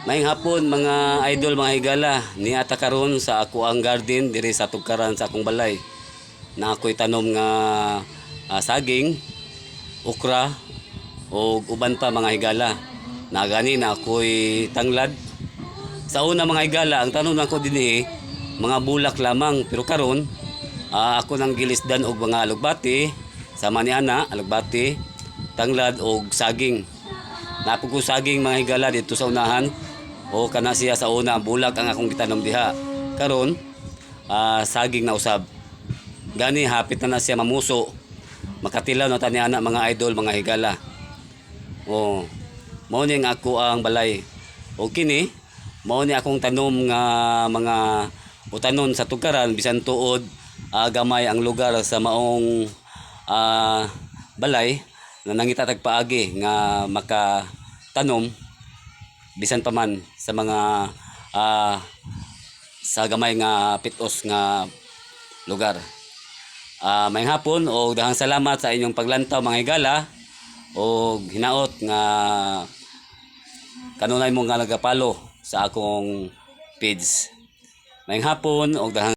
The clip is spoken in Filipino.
Maayong hapon mga idol, mga higala. Niata karon sa ako ang garden diri sa tugkaran sa akong balay. Na ako'y tanom nga saging, okra o uban pa mga higala. Na gani na ako'y tanglad. Sa una mga higala, ang tanom nako dinhi mga bulak lamang, pero karon ako nang gilisdan og mga alugbati, sama ni ana alugbati, tanglad og saging. Napog ko saging mga higala dito sa unahan. O kana siya sa una bulak ang akong gitanom diha. Karon saging na usab. Gani hapit na siya mamuso. Makatilaw na tani ana mga idol, mga higala. O mao ni nga ako ang balay. O kini mao ni akong tanom nga mga utanon sa tugkaran bisan tuod gamay ang lugar sa maong balay na nangita tagpaagi nga makatanom bisan pa man sa mga sa gamay nga pitos nga lugar. May hapon o dahang salamat sa inyong paglantaw mga higala o hinaot nga kanunay mo nga nagapalo sa akong page. May hapon o dahang